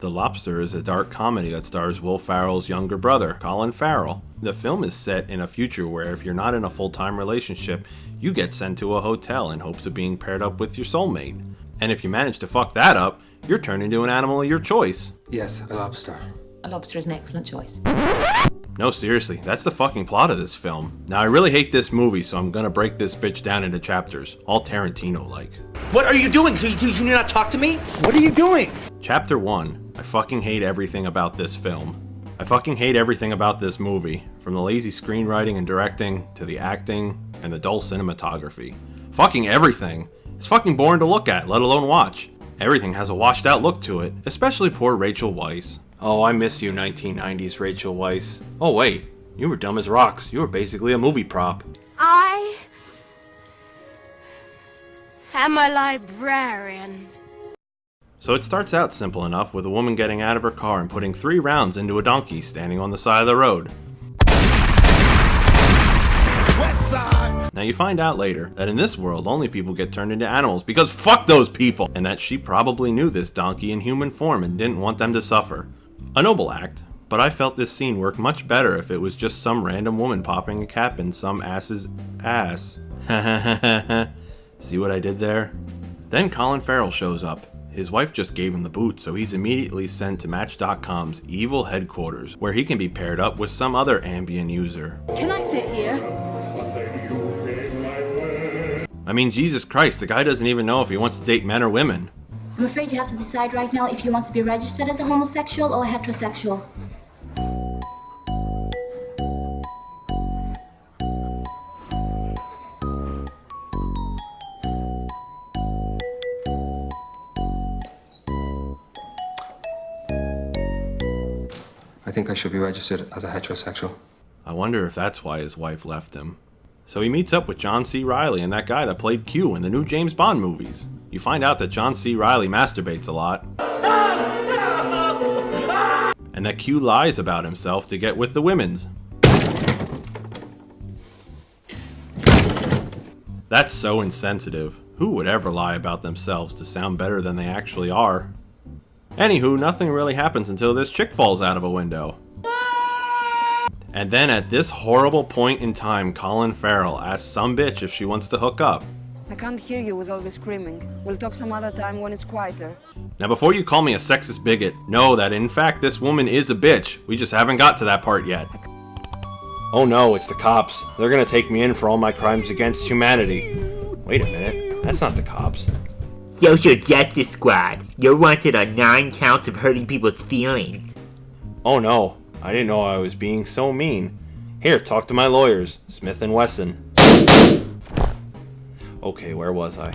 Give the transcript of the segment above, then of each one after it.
The Lobster is a dark comedy that stars Will Ferrell's younger brother, Colin Farrell. The film is set in a future where if you're not in a full-time relationship, you get sent to a hotel in hopes of being paired up with your soulmate. And if you manage to fuck that up, you're turned into an animal of your choice. Yes, a lobster. A lobster is an excellent choice. No, seriously, that's the fucking plot of this film. Now, I really hate this movie, so I'm gonna break this bitch down into chapters, all Tarantino-like. What are you doing? Do you not talk to me? What are you doing? Chapter 1. I fucking hate everything about this film. I fucking hate everything about this movie, from the lazy screenwriting and directing, to the acting, and the dull cinematography. Fucking everything. It's fucking boring to look at, let alone watch. Everything has a washed out look to it, especially poor Rachel Weisz. Oh, I miss you, 1990s Rachel Weisz. Oh wait, you were dumb as rocks. You were basically a movie prop. I am a librarian. So it starts out simple enough with a woman getting out of her car and putting 3 rounds into a donkey standing on the side of the road. Now you find out later that in this world only people get turned into animals because fuck those people! And that she probably knew this donkey in human form and didn't want them to suffer. A noble act, but I felt this scene worked much better if it was just some random woman popping a cap in some ass's ass. See what I did there? Then Colin Farrell shows up. His wife just gave him the boot, so he's immediately sent to Match.com's evil headquarters, where he can be paired up with some other Ambien user. Can I sit here? I mean, Jesus Christ, the guy doesn't even know if he wants to date men or women. I'm afraid you have to decide right now if you want to be registered as a homosexual or a heterosexual. I think I should be registered as a heterosexual. I wonder if that's why his wife left him. So he meets up with John C. Reilly and that guy that played Q in the new James Bond movies. You find out that John C. Reilly masturbates a lot. And that Q lies about himself to get with the women's. That's so insensitive. Who would ever lie about themselves to sound better than they actually are? Anywho, nothing really happens until this chick falls out of a window. And then at this horrible point in time, Colin Farrell asks some bitch if she wants to hook up. I can't hear you with all the screaming. We'll talk some other time when it's quieter. Now before you call me a sexist bigot, know that in fact this woman is a bitch. We just haven't got to that part yet. Oh no, it's the cops. They're gonna take me in for all my crimes against humanity. Wait a minute, that's not the cops. Social Justice Squad. You're wanted on 9 counts of hurting people's feelings. Oh no, I didn't know I was being so mean. Here, talk to my lawyers, Smith & Wesson. Okay, where was I?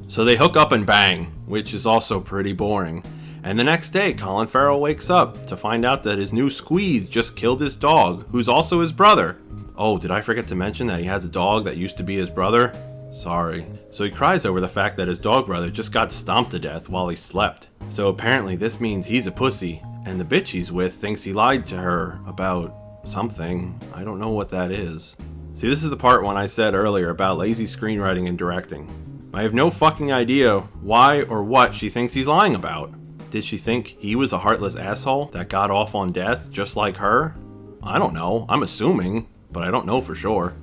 So they hook up and bang, which is also pretty boring. And the next day, Colin Farrell wakes up to find out that his new squeeze just killed his dog, who's also his brother. Oh, did I forget to mention that he has a dog that used to be his brother? Sorry. So he cries over the fact that his dog brother just got stomped to death while he slept. So apparently this means he's a pussy, and the bitch he's with thinks he lied to her about something. I don't know what that is. See, this is the part when I said earlier about lazy screenwriting and directing. I have no fucking idea why or what she thinks he's lying about. Did she think he was a heartless asshole that got off on death just like her? I don't know. I'm assuming, but I don't know for sure.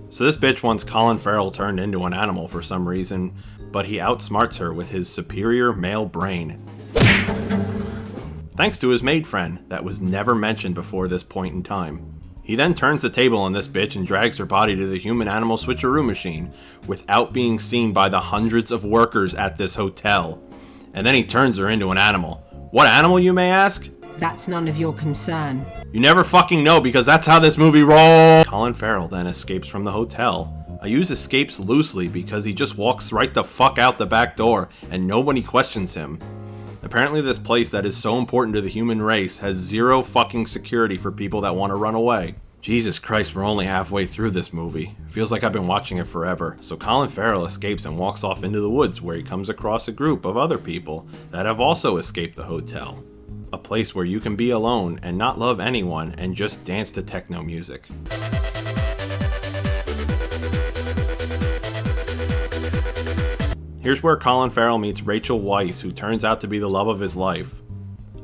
So this bitch wants Colin Farrell turned into an animal for some reason, but he outsmarts her with his superior male brain. Thanks to his maid friend that was never mentioned before this point in time. He then turns the table on this bitch and drags her body to the human-animal switcheroo machine without being seen by the hundreds of workers at this hotel. And then he turns her into an animal. What animal, you may ask? That's none of your concern. You never fucking know because that's how this movie rolls. Colin Farrell then escapes from the hotel. I use escapes loosely because he just walks right the fuck out the back door and nobody questions him. Apparently this place that is so important to the human race has zero fucking security for people that want to run away. Jesus Christ, we're only halfway through this movie. Feels like I've been watching it forever. So Colin Farrell escapes and walks off into the woods where he comes across a group of other people that have also escaped the hotel. A place where you can be alone and not love anyone and just dance to techno music. Here's where Colin Farrell meets Rachel Weisz, who turns out to be the love of his life.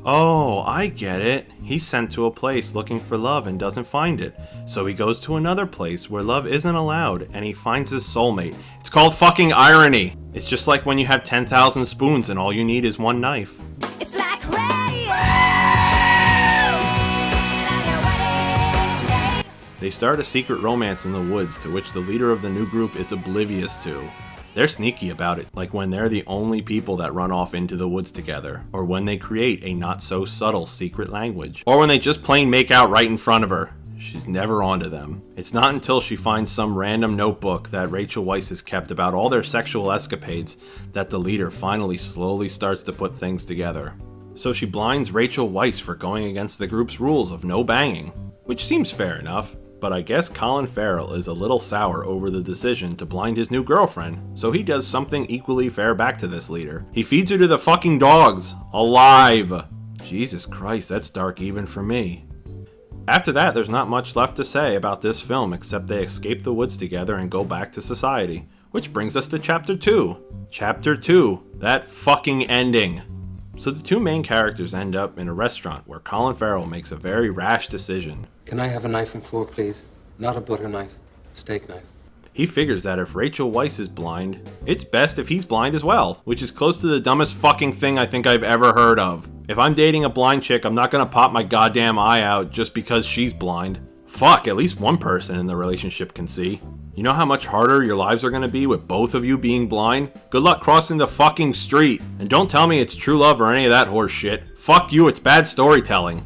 Oh, I get it. He's sent to a place looking for love and doesn't find it. So he goes to another place where love isn't allowed and he finds his soulmate. It's called fucking irony. It's just like when you have 10,000 spoons and all you need is one knife. It's like They start a secret romance in the woods to which the leader of the new group is oblivious to. They're sneaky about it, like when they're the only people that run off into the woods together, or when they create a not so subtle secret language, or when they just plain make out right in front of her. She's never onto them. It's not until she finds some random notebook that Rachel Weisz has kept about all their sexual escapades that the leader finally slowly starts to put things together. So she blinds Rachel Weisz for going against the group's rules of no banging, which seems fair enough. But I guess Colin Farrell is a little sour over the decision to blind his new girlfriend, so he does something equally fair back to this leader. He feeds her to the fucking dogs, alive! Jesus Christ, that's dark even for me. After that, there's not much left to say about this film except they escape the woods together and go back to society. Which brings us to Chapter 2. Chapter 2, that fucking ending. So the two main characters end up in a restaurant where Colin Farrell makes a very rash decision. Can I have a knife and fork, please? Not a butter knife, a steak knife. He figures that if Rachel Weisz is blind, it's best if he's blind as well, which is close to the dumbest fucking thing I think I've ever heard of. If I'm dating a blind chick, I'm not gonna pop my goddamn eye out just because she's blind. Fuck, at least one person in the relationship can see. You know how much harder your lives are gonna be with both of you being blind? Good luck crossing the fucking street. And don't tell me it's true love or any of that horse shit. Fuck you, it's bad storytelling.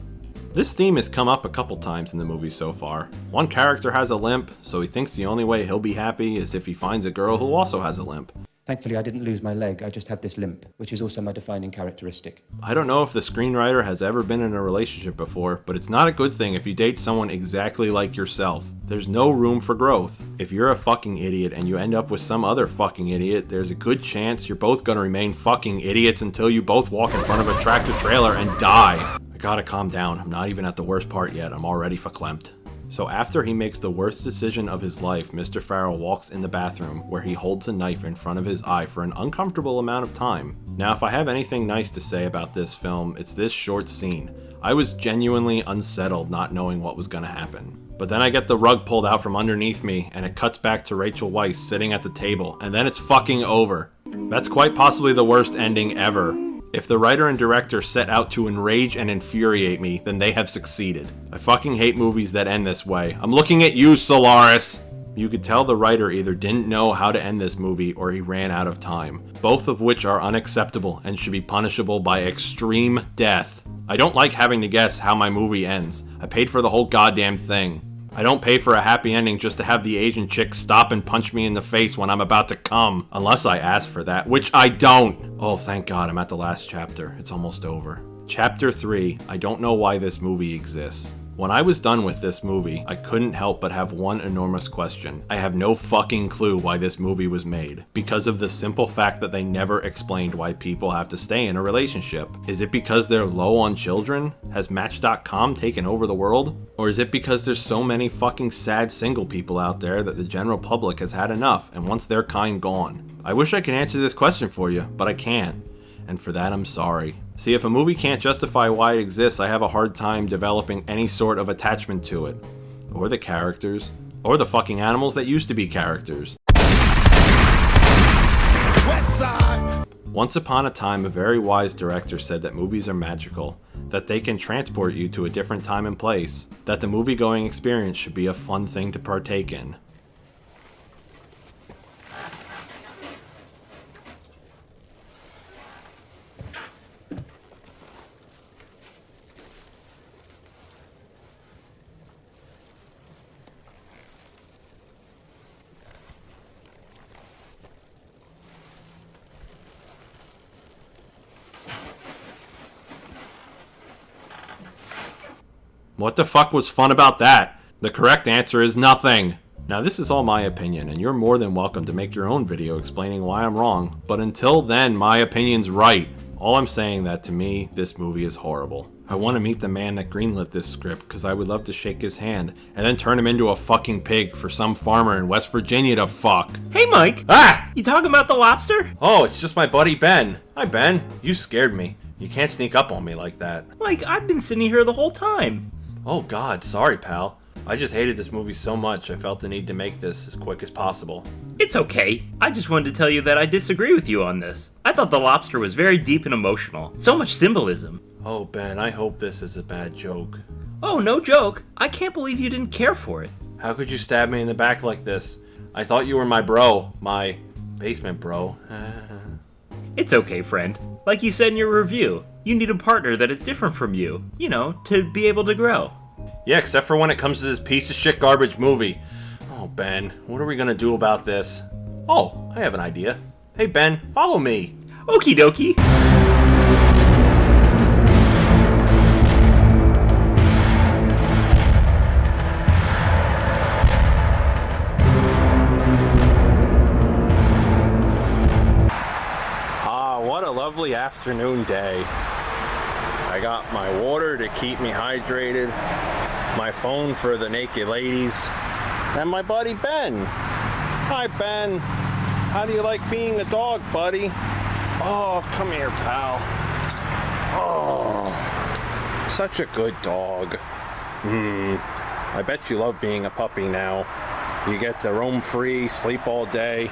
This theme has come up a couple times in the movie so far. One character has a limp, so he thinks the only way he'll be happy is if he finds a girl who also has a limp. Thankfully, I didn't lose my leg, I just have this limp, which is also my defining characteristic. I don't know if the screenwriter has ever been in a relationship before, but it's not a good thing if you date someone exactly like yourself. There's no room for growth. If you're a fucking idiot and you end up with some other fucking idiot, there's a good chance you're both gonna remain fucking idiots until you both walk in front of a tractor trailer and die. I gotta calm down, I'm not even at the worst part yet, I'm already verklempt. So after he makes the worst decision of his life, Mr. Farrell walks in the bathroom where he holds a knife in front of his eye for an uncomfortable amount of time. Now if I have anything nice to say about this film, it's this short scene. I was genuinely unsettled not knowing what was gonna happen. But then I get the rug pulled out from underneath me and it cuts back to Rachel Weisz sitting at the table and then it's fucking over. That's quite possibly the worst ending ever. If the writer and director set out to enrage and infuriate me, then they have succeeded. I fucking hate movies that end this way. I'm looking at you, Solaris! You could tell the writer either didn't know how to end this movie or he ran out of time. Both of which are unacceptable and should be punishable by extreme death. I don't like having to guess how my movie ends. I paid for the whole goddamn thing. I don't pay for a happy ending just to have the Asian chick stop and punch me in the face when I'm about to come. Unless I ask for that, which I don't. Oh, thank God, I'm at the last chapter. It's almost over. Chapter 3, I don't know why this movie exists. When I was done with this movie, I couldn't help but have one enormous question. I have no fucking clue why this movie was made, because of the simple fact that they never explained why people have to stay in a relationship. Is it because they're low on children? Has Match.com taken over the world? Or is it because there's so many fucking sad single people out there that the general public has had enough and wants their kind gone? I wish I could answer this question for you, but I can't. And for that, I'm sorry. See, if a movie can't justify why it exists, I have a hard time developing any sort of attachment to it. Or the characters. Or the fucking animals that used to be characters. Once upon a time, a very wise director said that movies are magical, that they can transport you to a different time and place, that the movie-going experience should be a fun thing to partake in. What the fuck was fun about that? The correct answer is nothing. Now this is all my opinion, and you're more than welcome to make your own video explaining why I'm wrong, but until then, my opinion's right. All I'm saying that to me, this movie is horrible. I want to meet the man that greenlit this script, because I would love to shake his hand, and then turn him into a fucking pig for some farmer in West Virginia to fuck. Hey Mike! Ah! You talking about the lobster? Oh, it's just my buddy Ben. Hi Ben, you scared me. You can't sneak up on me like that. Mike, I've been sitting here the whole time. Oh God, sorry pal. I just hated this movie so much I felt the need to make this as quick as possible. It's okay. I just wanted to tell you that I disagree with you on this. I thought The Lobster was very deep and emotional. So much symbolism. Oh Ben, I hope this is a bad joke. Oh, no joke. I can't believe you didn't care for it. How could you stab me in the back like this? I thought you were my bro. My basement bro. It's okay, friend. Like you said in your review, you need a partner that is different from you, you know, to be able to grow. Yeah, except for when it comes to this piece of shit garbage movie. Oh, Ben, what are we gonna do about this? Oh, I have an idea. Hey, Ben, follow me. Okie dokie. What a lovely afternoon day. I got my water to keep me hydrated, my phone for the naked ladies, and my buddy Ben. Hi Ben, how do you like being a dog, buddy? Oh, come here, pal. Oh, such a good dog. I bet you love being a puppy now. You get to roam free, sleep all day,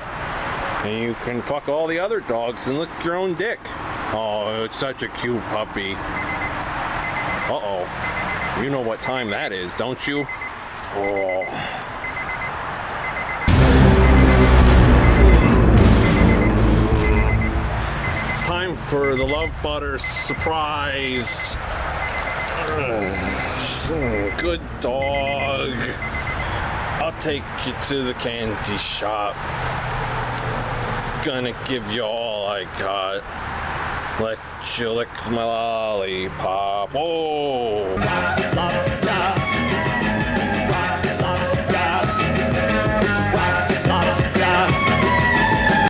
and you can fuck all the other dogs and lick your own dick. Oh, it's such a cute puppy. Uh-oh. You know what time that is, don't you? Oh. It's time for the Love Butter surprise. Good dog. I'll take you to the candy shop. Gonna give you all I got. Let you lick my lollipop. Oh,